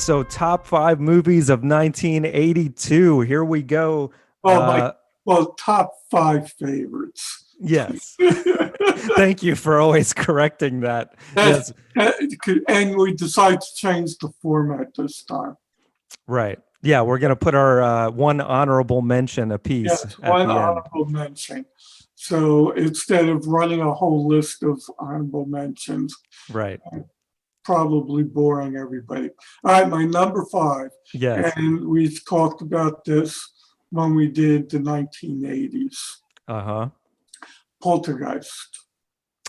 So top five movies of 1982. Here we go. Well, Uh, top five favorites. yes. Thank you for always correcting that. That's, Yes. and we decided to change the format this time. Right. Yeah, we're gonna put our one honorable mention apiece Yes, at one the end. honorable mention. So instead of running a whole list of honorable mentions, Right. probably boring everybody. All right, my number five, Yes. and we've talked about this when we did the 1980s. Uh-huh. Poltergeist.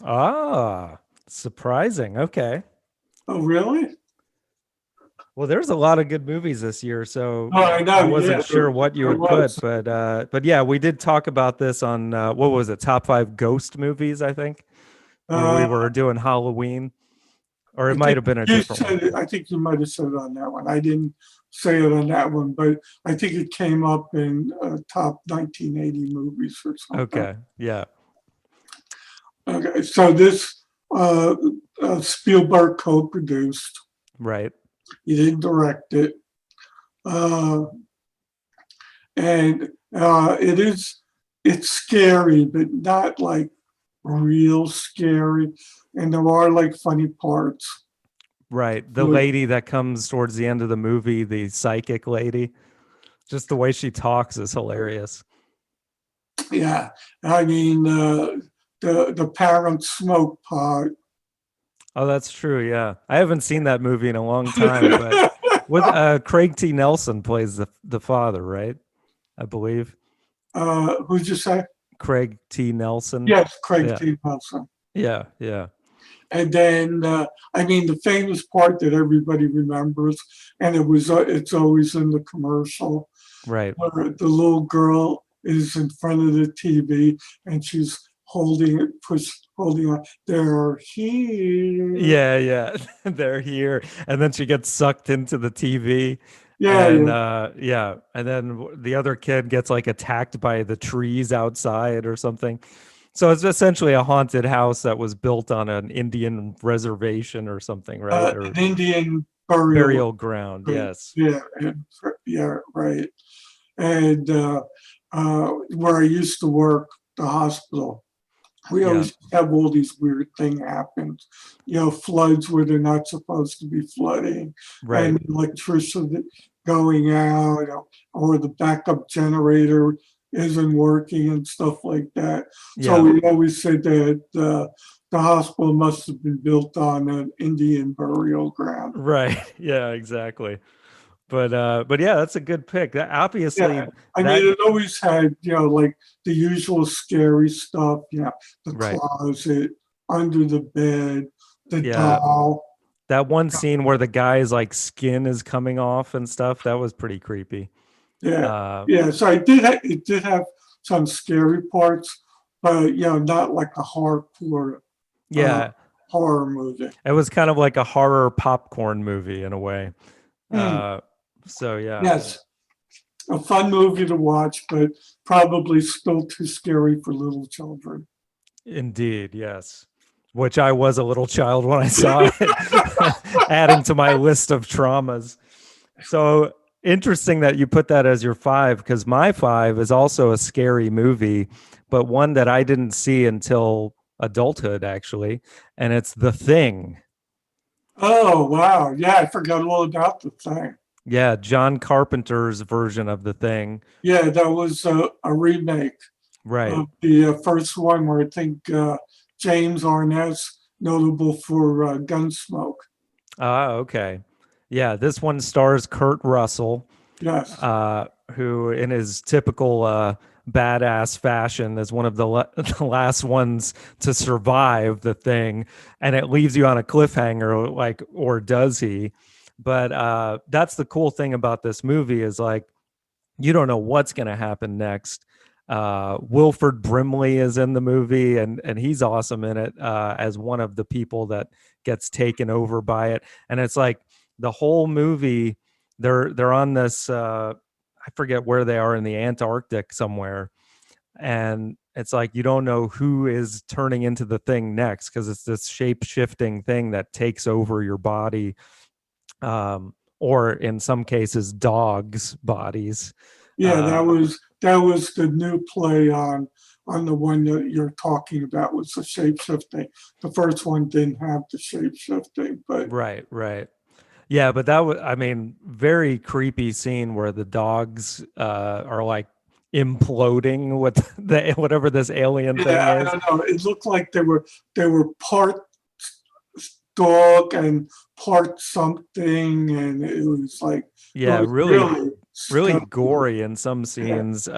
Ah, surprising. Okay. Oh, really? Well, there's a lot of good movies this year, so Oh, I I know. Yeah, wasn't sure what you there would put, was. but yeah, we did talk about this on what was it, top five ghost movies, I think, when we Uh, were doing Halloween, or it I might think have been a you different one. said it. I think you might have said it on that one. I didn't say it on that one, but I think it came up in top 1980 movies or something. Okay, yeah, Okay, so this uh, Spielberg co-produced. right, He didn't direct it, uh, and it's scary, but not like real scary. And there are like funny parts. right. The to it. lady that comes towards the end of the movie, the psychic lady, just the way she talks is hilarious. Yeah, I mean the parents smoke pot. Oh, that's true. Yeah, I haven't seen that movie in a long time, but with Craig T. Nelson plays the father, right? I believe Who'd you say? Craig T. Nelson. Yes, Craig Yeah, T. Nelson. yeah, yeah. And then I mean the famous part that everybody remembers, and it's always in the commercial Right. where the little girl is in front of the TV and she's holding on. They're here. Yeah, yeah. They're here. And then she gets sucked into the TV. Yeah, And yeah. yeah. And then the other kid gets like attacked by the trees outside or something. So it's essentially a haunted house that was built on an Indian reservation or something, right? Or An Indian burial. burial ground. Yes. Yeah, yeah, right. And where I used to work, the hospital, we Yeah. always have all these weird things happen. Floods where they're not supposed to be flooding, Right. and electricity going out, or the backup generator isn't working and stuff like that. So Yeah. we always said that the hospital must have been built on an Indian burial ground. Right. Yeah, exactly. But yeah, that's a good pick. That obviously Yeah, I that mean, it always had, like the usual scary stuff, the right. closet, under the bed, the Yeah. doll. That one scene where the guy's like skin is coming off and stuff, that was pretty creepy. Yeah, Uh yeah. So it did have some scary parts, but not like a hardcore uh, yeah, horror movie. it was kind of like a horror popcorn movie in a way. Mm, Uh so yeah, yes, a fun movie to watch, but probably still too scary for little children. indeed, yes. Which I was a little child when I saw it, adding to my list of traumas. So interesting that you put that as your five, because my five is also a scary movie, but one that I didn't see until adulthood, actually. And it's The Thing. Oh wow, yeah, I forgot all about the thing. Yeah, John Carpenter's version of The Thing. Yeah, that was a remake Right. of the first one where I think James Arnett's notable for Gunsmoke. Ah, okay. Yeah, this one stars Kurt Russell, Yes. uh, who, in his typical badass fashion, is one of the last ones to survive the thing, and it leaves you on a cliffhanger, like, or does he? But that's the cool thing about this movie is like you don't know what's going to happen next. Wilford Brimley is in the movie, and he's awesome in it as one of the people that gets taken over by it. And it's like the whole movie, they're on this. I forget where they are in the Antarctic somewhere, and it's like you don't know who is turning into the thing next because it's this shape shifting thing that takes over your body. or in some cases dogs' bodies. Yeah, that was the new play on the one that you're talking about, was the shape shifting. The first one didn't have the shape shifting, but Right, right. Yeah, but that was, I mean, very creepy scene where the dogs are like imploding with the whatever this alien thing yeah, I is. don't know. It looked like they were part dog and part something, and it was like it Yeah, was really, really really scary. gory in some Yeah, scenes,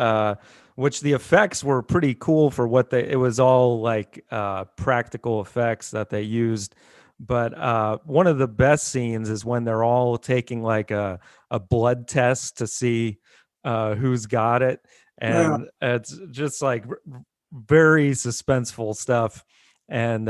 which the effects were pretty cool for what they, it was all like practical effects that they used. But one of the best scenes is when they're all taking like a blood test to see who's got it. yeah, And it's just like very suspenseful stuff. And,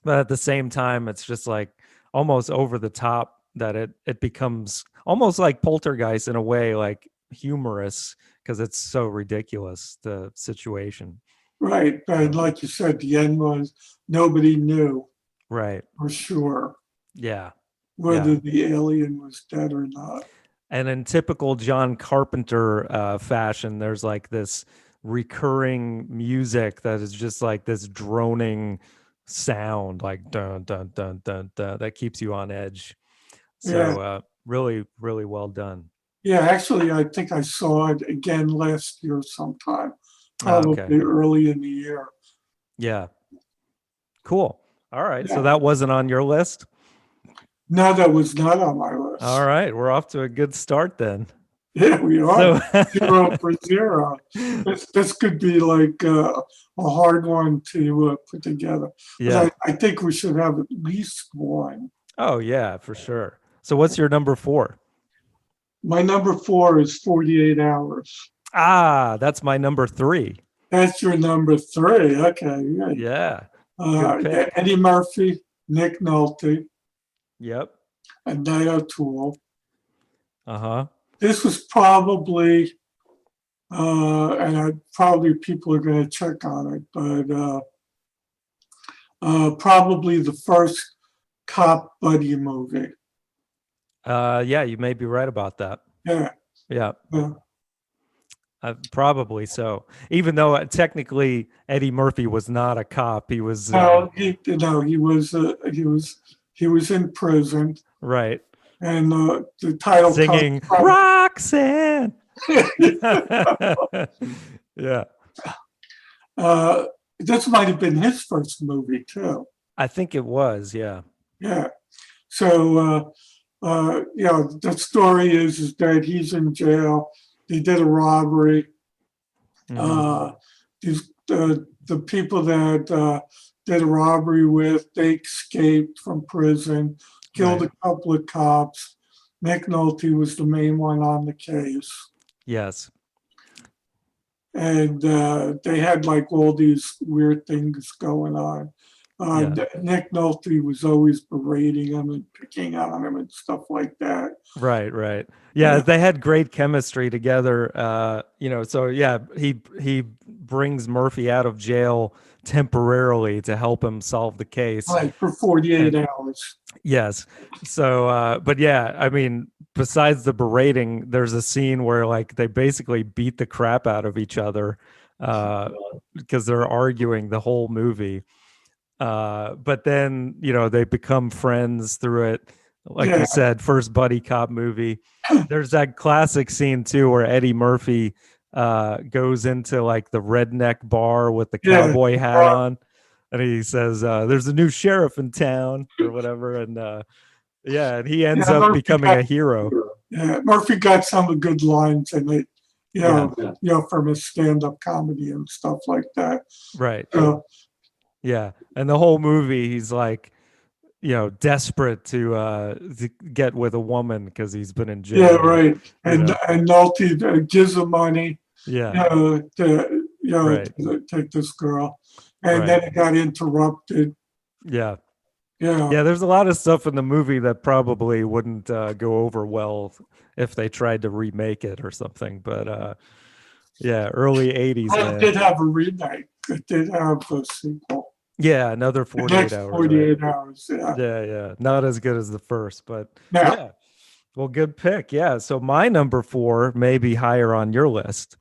but at the same time, it's just like almost over the top that it becomes almost like Poltergeist in a way, like humorous because it's so ridiculous the situation. right. But So, like you said, the end was nobody knew right. for sure Yeah. whether Yeah. the alien was dead or not. And in typical John Carpenter fashion, there's like this recurring music that is just like this droning sound, like dun dun dun dun dun, that keeps you on edge. Yeah, So really, really well done. yeah. Actually, I think I saw it again last year sometime, Okay. probably early in the year. Yeah. Cool. All right. So Yeah. that wasn't on your list. No, that was not on my All list. right. We're off to a good start then. Yeah, we are So, 0 for 0. This could be like a hard one to put together, but yeah. I think we should have at least one. Oh, yeah, for sure. So what's your number four? My number 4 is 48 hours. Ah, that's my number three. That's your number 3. Okay, yeah. Yeah. Good Yeah, pick. Eddie Murphy, Nick Nolte, Yep. and Night O'Toole. Uh-huh. This was probably, probably people are going to check on it, but probably the first cop buddy movie. Yeah, you may be right about that. Yeah, Yeah. yeah. Probably so. Even though technically Eddie Murphy was not a cop, he was No, he was in prison, right, and the title comes singing from. Roxanne. Yeah, uh, this might have been his first movie too. I think it was. Yeah. Yeah. So the story is that he's in jail. He did a robbery. Hmm. The people that did a robbery with, they escaped from prison, killed Right. a couple of cops. Nick Nolte was the main one on the case. Yes. And they had like all these weird things going on. Yeah. Nick Nolte was always berating him and picking on him and stuff like that. Right. Right. Yeah. Yeah, They had great chemistry together. So yeah, he brings Murphy out of jail temporarily to help him solve the case. like for 48 And hours. yes. So, but yeah, I mean, besides the berating, there's a scene where like they basically beat the crap out of each other because they're arguing the whole movie. But then, they become friends through it. Like Yeah, you said, first buddy cop movie. There's that classic scene too where Eddie Murphy goes into like the redneck bar with the yeah. cowboy hat on. And he says, there's a new sheriff in town or whatever. And yeah, and he ends Yeah, up Murphy becoming got a hero. Murphy got some good lines in it, Yeah, from his stand-up comedy and stuff like that. right. So Yeah. And the whole movie, he's like, desperate to get with a woman because he's been in yeah, jail. right. You And know, Nolte gives him money, yeah, right, to take this girl, and right, then it got interrupted. yeah, Yeah, yeah. There's a lot of stuff in the movie that probably wouldn't go over well if they tried to remake it or something. But yeah, early '80s, it man. did have a remake. It did have a sequel. Yeah, another The 48 next hours, right? 48 hours. Yeah. Yeah, yeah. Not as good as the first, but Now, yeah. Well, good pick. Yeah. So my number 4 may be higher on your list,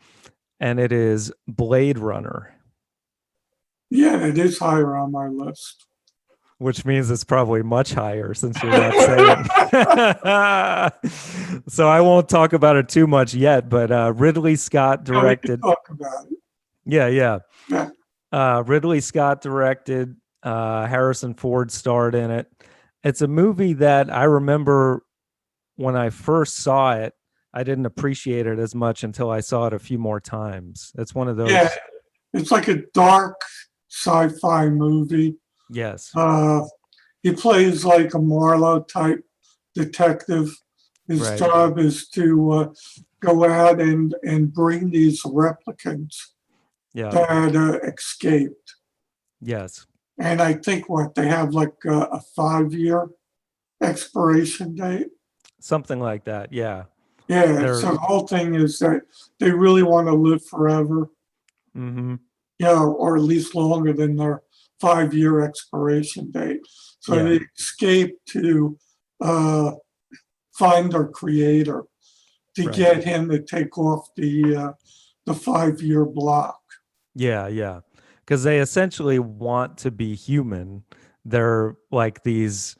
and it is Blade Runner, Yeah, it is higher on my list. which means it's probably much higher since you're not saying. So I won't talk about it too much yet, but Ridley Scott Yeah, we can directed. talk about it. Yeah, yeah. Yeah, Ridley Scott directed. Harrison Ford starred in it. It's a movie that I remember when I first saw it, I didn't appreciate it as much until I saw it a few more times. It's one of yeah, those. it's like a dark sci-fi movie. Yes. Uh, he plays like a Marlowe type detective. His Right. job is to go out and bring these replicants Yeah. that escaped. Yes. And I think what they have like a 5 year expiration date. Something like that. Yeah. Yeah, They're. so the whole thing is that they really want to live forever, Hmm. or at least longer than their 5 year expiration date. So Yeah. they escape to uh, find their creator to Right. get him to take off the 5 year block. Yeah. Yeah. Because they essentially want to be human. They're like these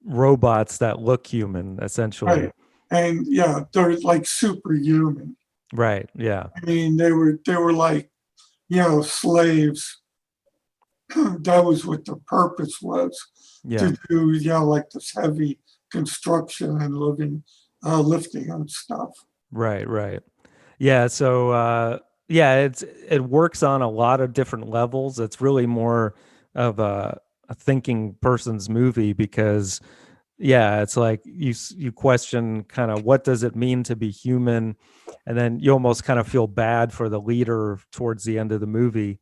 robots that look human, essentially. Right. And yeah, they're like superhuman. Right. Yeah. I mean, they were like, slaves. That was what the purpose was, Yeah. to do, like this heavy construction and lifting and stuff. Right. Right. Yeah, so yeah, it works on a lot of different levels. It's really more of a thinking person's movie because yeah, it's like you question kind of what does it mean to be human, and then you almost kind of feel bad for the leader towards the end of the movie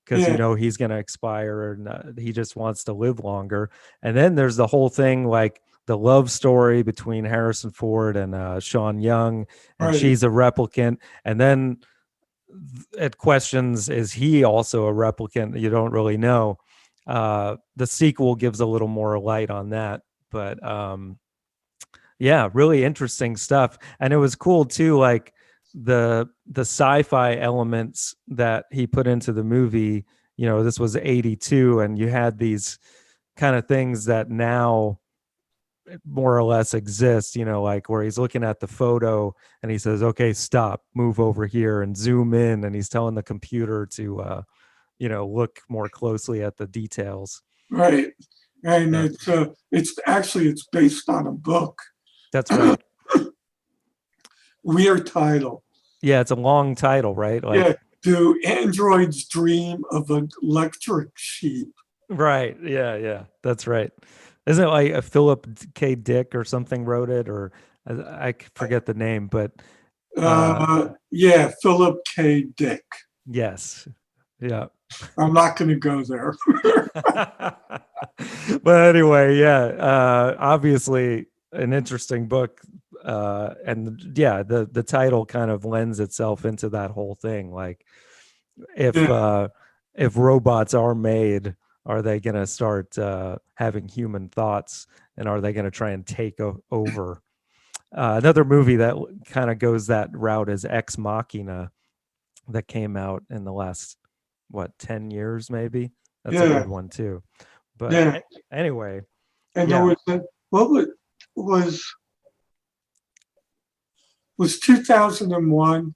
because Yeah, he's going to expire and he just wants to live longer. And then there's the whole thing like the love story between Harrison Ford and Sean Young, and right. she's a replicant. And then it questions, is he also a replicant? You don't really know. The sequel gives a little more light on that, but yeah, really interesting stuff. And it was cool too, like the sci-fi elements that he put into the movie. This was 82 and you had these kind of things that now more or less exist, like where he's looking at the photo and he says, okay, stop, move over here and zoom in, and he's telling the computer to look more closely at the details. Right. And Yeah, it's based on a book. that's right. Weird title. Yeah, it's a long title, right? Like, Yeah. Do androids dream of an electric sheep? right. Yeah, yeah, that's right. Isn't it like a Philip K. Dick or something wrote it, or I forget the name, but uh Yeah, Philip K. Dick. yes. Yeah. I'm not going to go there. But anyway, yeah, obviously an interesting book, and yeah, the title kind of lends itself into that whole thing. Like, if Yeah, uh, if robots are made, are they going to start having human thoughts, and are they going to try and take over? Another movie that kind of goes that route is Ex Machina, that came out in the last 10 years maybe. That's a yeah, good one too. But yeah. anyway, And there yeah. what was was 2001,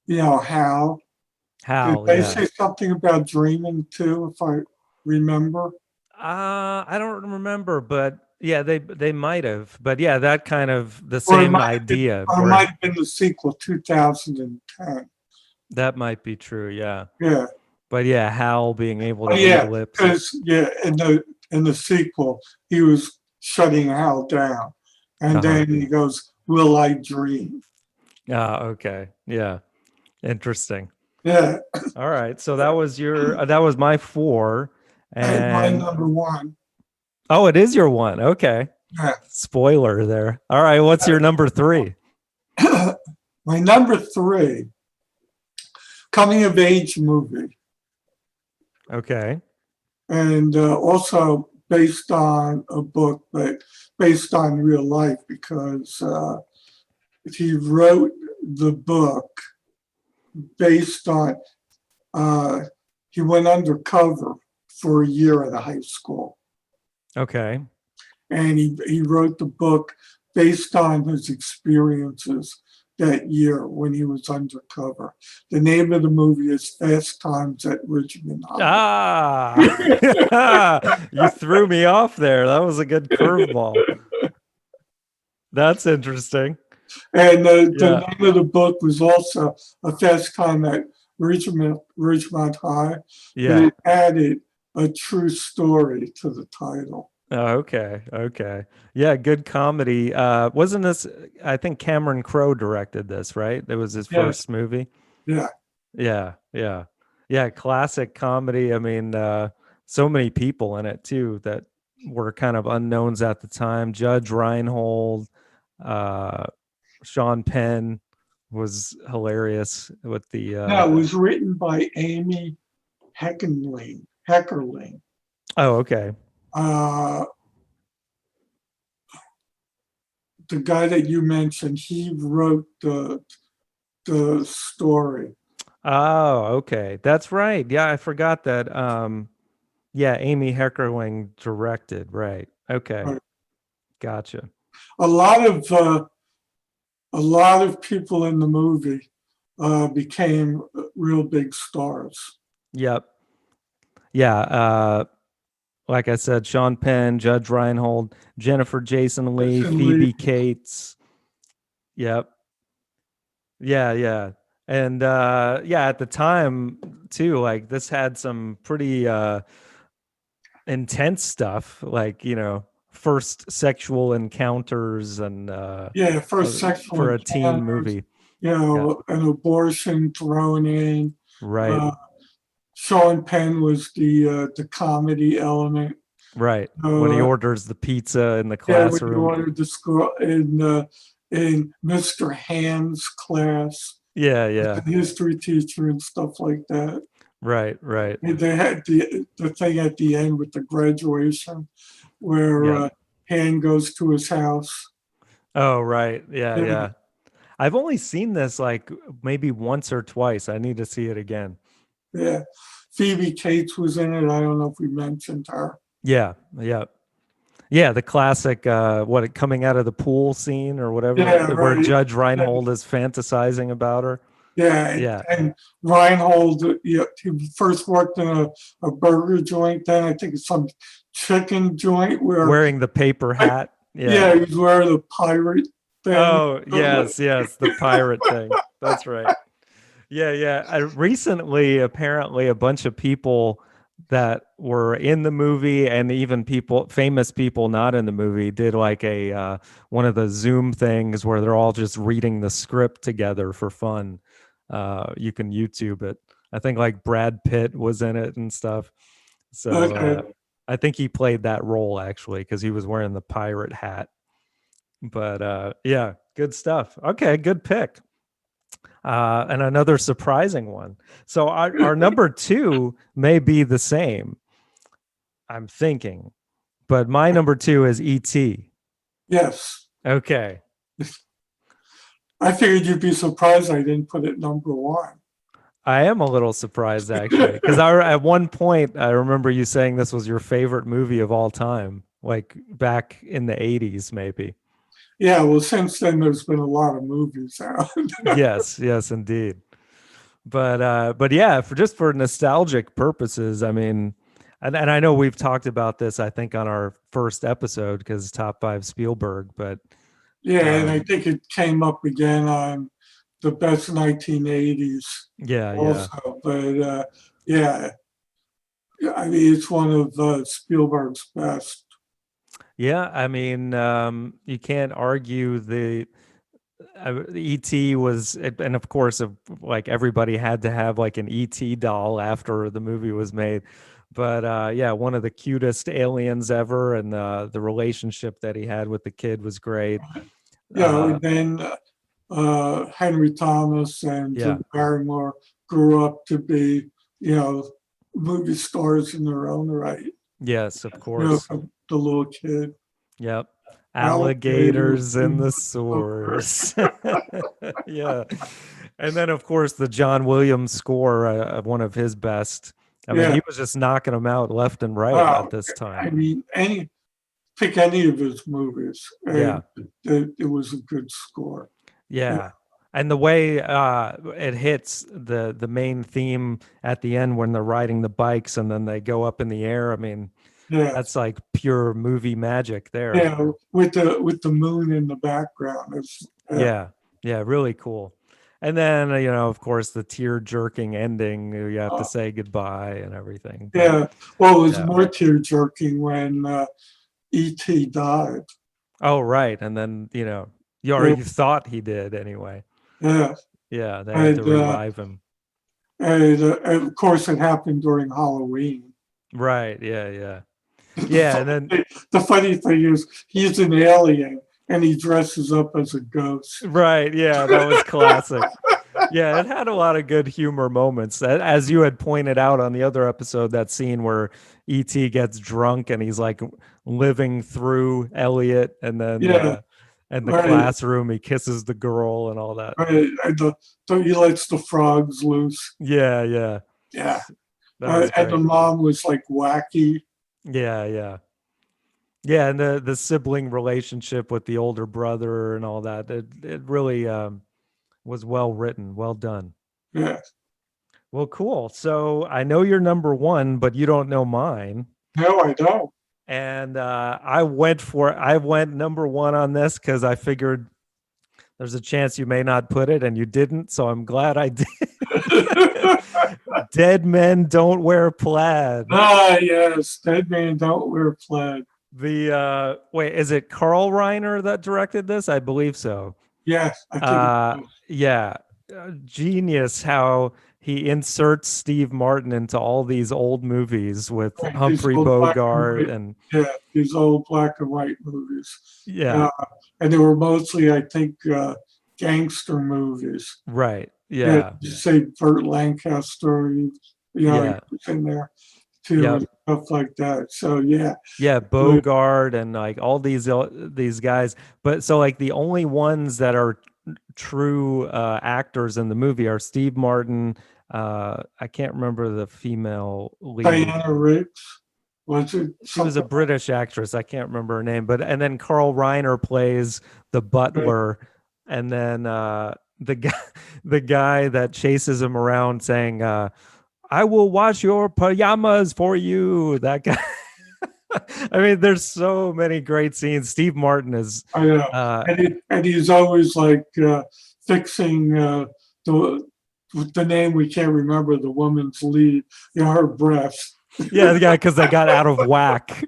Hal. Did Hal, they yeah. say something about dreaming too, if I remember? I don't remember, but yeah, they might have. But yeah, that kind of the Or it same might have been, idea or it where might have been the sequel, 2010. that might be true, yeah. Yeah. But yeah, Hal being able Oh, to read yeah, lips. because in the sequel, he was shutting Hal down. And Uh-huh. then he goes, "Will I dream?" Ah, okay. Yeah. Interesting. Yeah. All right. So that was my 4. And my And number one. oh, it is your one. Okay. Yeah. Spoiler there. All right, what's your number 3? My number three, coming of age movie, Okay. and also based on a book, but based on real life, because he wrote the book based on, he went undercover for a year at a high school. Okay. And he wrote the book based on his experiences that year when he was undercover. The name of the movie is Fast Times at Ridgemont High. Ah, you threw me off there. That was a good curveball. That's interesting. And the Yeah. name of the book was also A Fast Time at Ridgemont High, but Yeah. it added a true story to the title. Oh, okay. Okay. Yeah, good comedy. Wasn't this, I think Cameron Crowe directed this, right? It was his Yes, first movie. yeah, Yeah, yeah. Yeah, classic comedy. I mean, so many people in it too that were kind of unknowns at the time. Judge Reinhold, uh, Sean Penn was hilarious with the no, it was written by Amy Heckerling. oh, okay. Uh, the guy that you mentioned, he wrote the story. Oh, okay. That's right. Yeah, I forgot that. Yeah, Amy Heckerling directed, right. Okay. Right. Gotcha. A lot of a lot of people in the movie became real big stars. Yep. Yeah, like I said, Sean Penn, Judge Reinhold, Jennifer Jason Leigh, And Lee, Phoebe Cates. Yep. Yeah, yeah. And yeah, at the time too, like this had some pretty intense stuff, like, first sexual encounters and yeah, first sexual for a teen encounters, movie. you Yeah. know, an abortion thrown in. Right. Uh, Sean Penn was the comedy element. Right. When he Uh, orders the pizza in the yeah, when you classroom. wanted to school in Mr. Hand's class, Yeah, with yeah. the history teacher and stuff like that. Right, right. And they had the thing at the end with the graduation where Yep. Hand goes to his house. Oh, right. Yeah, Yeah, yeah. I've only seen this like maybe once or twice. I need to see it again. yeah. Phoebe Cates was in it. I don't know if we mentioned her. Yeah, yeah. Yeah, the classic what coming out of the pool scene or whatever Yeah, where right. Judge Yeah, Reinhold is fantasizing about her. yeah. Yeah. And Reinhold, yeah, he first worked in a burger joint. Then I think it's some chicken joint where, Wearing the paper hat. Yeah. yeah, he was wearing the pirate thing. Oh, yes, yes, the pirate thing. That's right. Yeah, yeah. Recently, apparently, a bunch of people that were in the movie and even people, famous people not in the movie, did like a one of the Zoom things where they're all just reading the script together for fun. You can YouTube it. I think like Brad Pitt was in it and stuff. So Okay. I think he played that role actually because he was wearing the pirate hat. But yeah, good stuff. Okay, good pick. And another surprising one. So our number two may be the same, I'm thinking, but my number two is E.T. Yes. Okay. I figured you'd be surprised I didn't put it number one. I am a little surprised actually, because at one point I remember you saying this was your favorite movie of all time, like back in the 80s, maybe. Yeah, well, since then there's been a lot of movies out. Yes, yes, indeed. But yeah, for nostalgic purposes, I mean, and I know we've talked about this, I think, on our first episode because top five Spielberg, but Yeah, and I um, think it came up again on the best 1980s yeah, yeah, also. But yeah, I mean, it's one of Spielberg's best. yeah. I mean, you can't argue the ET was, and of course, like everybody had to have like an ET doll after the movie was made. But yeah, one of the cutest aliens ever, and the relationship that he had with the kid was great. You know, Uh, and then Henry Thomas and Drew yeah, Barrymore grew up to be, you know, movie stars in their own right. Yes, of You know, course. from the little kid. Yep. Alligators Alligators in in the the sewer. sewers. Yeah. And then, of course, the John Williams score, one of his best. I mean, Yeah. he was just knocking them out left and right at Wow. this I time. mean, pick any of his movies, Yeah. and it was a good score. Yeah. Yeah. And the way it hits the main theme at the end when they're riding the bikes and then they go up in the air. I mean, Yeah. that's like pure movie magic there. Yeah. With the moon in the background. Yeah. Yeah, really cool. And then, of course, the tear jerking ending, you have to Uh, say goodbye and everything. But yeah. Well, it was yeah. more tear jerking when E.T. died. Oh, right. And then, you Yeah. already thought he did anyway. Yeah. Yeah, they had to And, revive him. and of course, it happened during Halloween. Right. Yeah, yeah. The Yeah, and then funny thing is, he's an alien and he dresses up as a ghost. right, yeah, that was classic. Yeah, it had a lot of good humor moments. As you had pointed out on the other episode, that scene where E.T. gets drunk and he's like living through Elliot, and then Yeah, in the right, classroom he kisses the girl and all that. right. And he lets the frogs loose. Yeah, yeah, Yeah. that was And the great. mom was like wacky. Yeah, yeah. Yeah, and the sibling relationship with the older brother and all that. It really was well written, well done. Yeah. Well, cool. So I know you're number one, but you don't know mine. No, I don't. And I went number one on this because I figured there's a chance you may not put it, and you didn't. So I'm glad I did. Dead men don't wear plaid. Yes. Dead man don't wear plaid. The wait, is it Carl Reiner that directed this? I believe so. Yes, I think. Yeah, genius how he inserts Steve Martin into all these old movies with Right, Humphrey Bogart and yeah, these old black and white movies. yeah, And they were mostly, I think, gangster movies. right, Yeah, yeah, you say Burt Lancaster, yeah, he was in there too, yep, and stuff like that. So yeah, yeah, but, Bogart and like all these guys. But so like the only ones that are true actors in the movie are Steve Martin. I can't remember the female lead. Diana Riggs, was it? She was a British actress. I can't remember her name, and then Carl Reiner plays the butler, and then the guy, the guy that chases him around saying, "I will wash your pajamas for you." That guy. I mean, there's so many great scenes. Steve Martin is. I know, and he's always like fixing the name we can't remember, the woman's lead, her breasts. Yeah, because they got out of whack.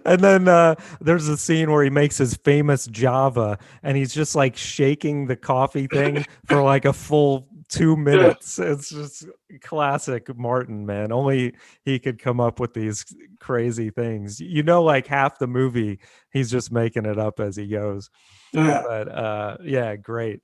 And then there's a scene where he makes his famous Java, and he's just like shaking the coffee thing for like a full 2 minutes. Yeah. It's just classic Martin, man. Only he could come up with these crazy things. Like half the movie, he's just making it up as he goes. Yeah. But yeah, great.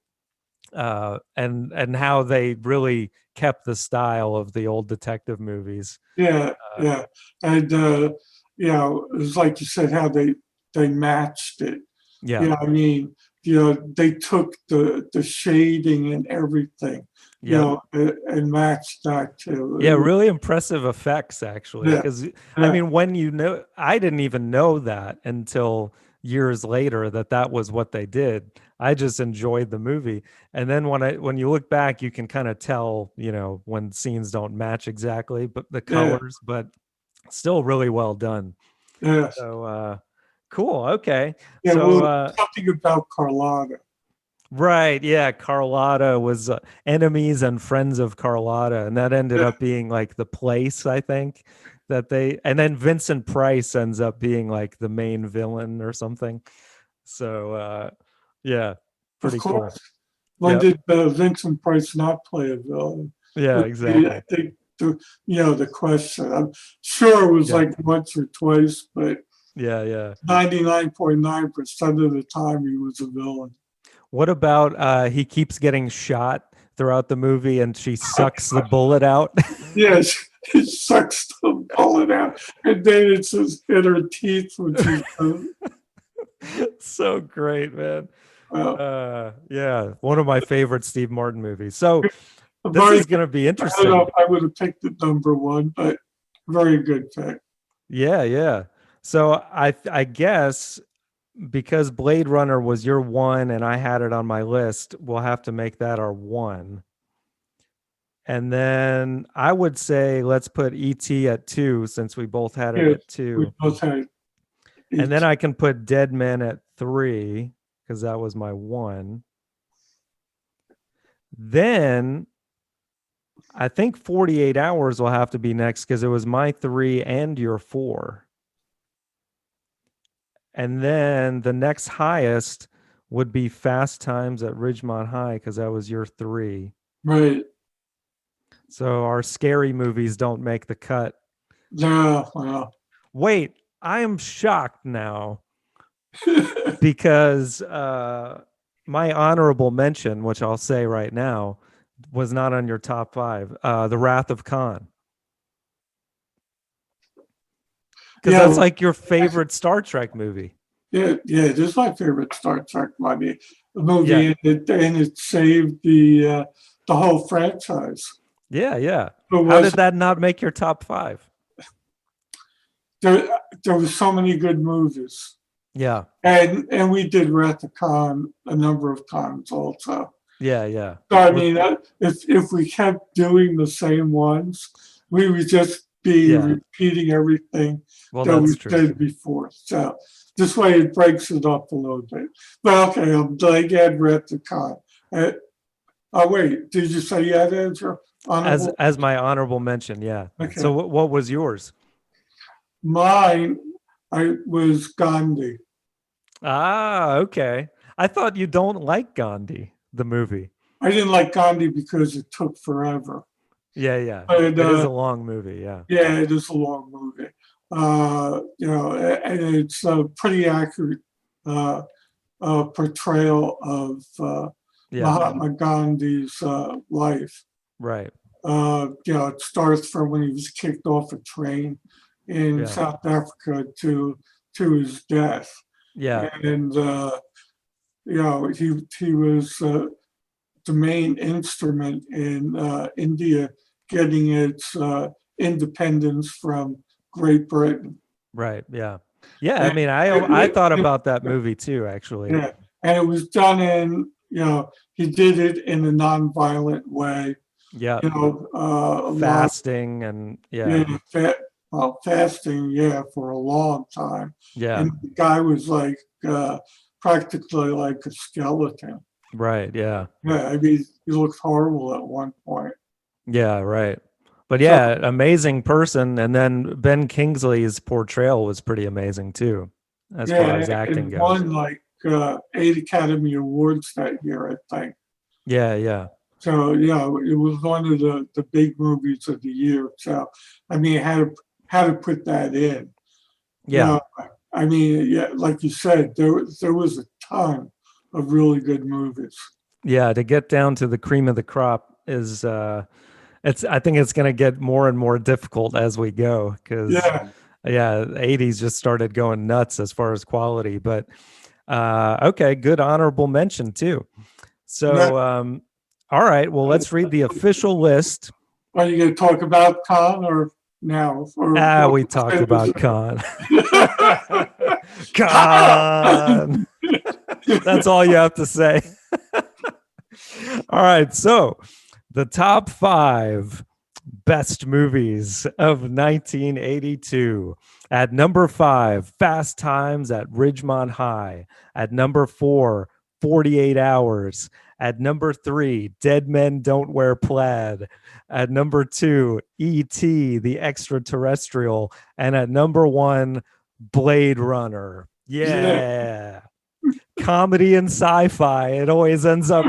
And how they really kept the style of the old detective movies. Yeah, yeah, and it was like you said, how they matched it. Yeah, I mean, they took the shading and everything, and matched that too. Yeah, really impressive effects actually. Because I mean, when I didn't even know that until years later that was what they did. I just enjoyed the movie, and then when you look back, you can kind of tell, when scenes don't match exactly, but the colors, but still really well done. Yes. So cool. Okay. Yeah. So something about Carlotta. Right. Yeah. Carlotta was enemies and friends of Carlotta, and that ended up being like the place, I think. And then Vincent Price ends up being like the main villain or something. So yeah, pretty cool. When did Vincent Price not play a villain? Yeah, exactly. I think the question. I'm sure it was like once or twice, but yeah, 99.9% of the time he was a villain. What about he keeps getting shot throughout the movie and she sucks the bullet out? Yes, He sucks the bullet out, and then it's his inner teeth, which is So great, man. uh, Yeah, one of my favorite Steve Martin movies. So this very. is going to be I don't know interesting. if I would have picked the number one, but very good pick. Yeah, yeah. So I guess because Blade Runner was your one and I had it on my list, we'll have to make that our one. And then I would say let's put ET at two since we both had it Yes, at we two. both had And then each. I can put Dead Men at three because that was my one. Then I think 48 Hours will have to be next because it was my three and your four. And then the next highest would be Fast Times at Ridgemont High because that was your three. Right. So our scary movies don't make the cut. Yeah. Well. Wait, I am shocked now because my honorable mention, which I'll say right now, was not on your top five. The Wrath of Khan. Because Yeah. that's like your favorite Star Trek movie. Yeah. Yeah. This is my favorite Star Trek movie. Yeah. And it saved the whole franchise. Yeah, yeah. It How was did that not make your top five? there. There were so many good movies, Yeah, and we did Wrath of Khan a number of times also. yeah, yeah. So I Well, mean, if we kept doing the same ones, we would just be yeah. repeating everything Well, that that's we true. did before. So this way, it breaks it up a little bit. But okay, I'm glad you had Wrath of Khan. Oh wait, did you say you had answer honorable? As my honorable mention, yeah. So Okay, what was yours? mine I was Gandhi. Ah, okay. I thought you don't like Gandhi, the movie. I didn't like Gandhi because it took forever. Yeah, yeah. But It is a long movie, yeah. yeah, it is a long movie. And it's a pretty accurate uh, portrayal of Yeah, Mahatma Gandhi's life. right. It starts from when he was kicked off a train in Yeah. South Africa to his death, Yeah, and he was the main instrument in India getting its independence from Great Britain. right. Yeah. Yeah, I And mean, I thought about that movie too, actually. yeah, and it was done in, he did it in a nonviolent way. Yeah. A lot, Fasting and yeah. yeah, fasting, yeah, for a long time. Yeah. And the guy was like practically like a skeleton. Right. Yeah. Yeah, I mean, he looked horrible at one point. Yeah, right. But So yeah, amazing person. And then Ben Kingsley's portrayal was pretty amazing too, as far yeah, as acting and goes. won like 8 Academy Awards that year, I think. Yeah, yeah. So yeah, it was one of the big movies of the year. So I mean, had to put that in. Yeah. I mean, yeah, like you said, there was a ton of really good movies. Yeah, to get down to the cream of the crop is I think it's going to get more and more difficult as we go cuz Yeah, yeah, the 80s just started going nuts as far as quality, but okay, good honorable mention too. yeah. So all right, well let's read the official list. Are you going to talk about Khan or now? Or We talked about Khan. Khan! Khan. That's all you have to say. All right, so the top five best movies of 1982. At number five, Fast Times at Ridgemont High. At number four, 48 Hours. At number three, Dead Men Don't Wear Plaid. At number two, E.T., the Extraterrestrial. And at number one, Blade Runner. Yeah, Yeah. Comedy and sci-fi. It always ends up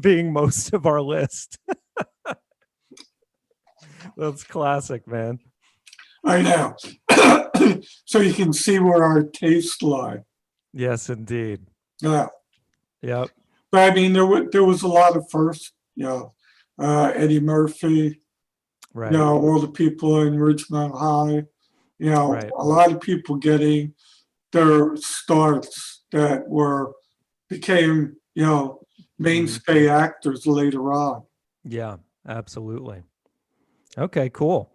being most of our list. That's classic, man. I know. So you can see where our tastes lie. Yes, indeed. Yeah. Yep. But I mean, there was a lot of firsts, Eddie Murphy, you know, all the people in Ridgemont High, you know, Right. a lot of people getting their starts that became, you know, mainstay actors later on. Yeah, absolutely. Okay, cool.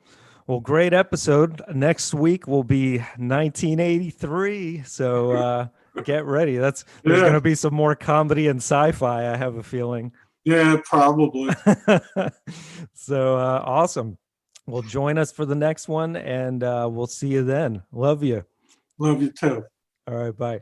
Well, great episode. Next week will be 1983. So get ready. There's going Yeah, to be some more comedy and sci-fi, I have a feeling. yeah, probably. So awesome. Well, join us for the next one, and we'll see you then. Love you. Love you too. All right, bye.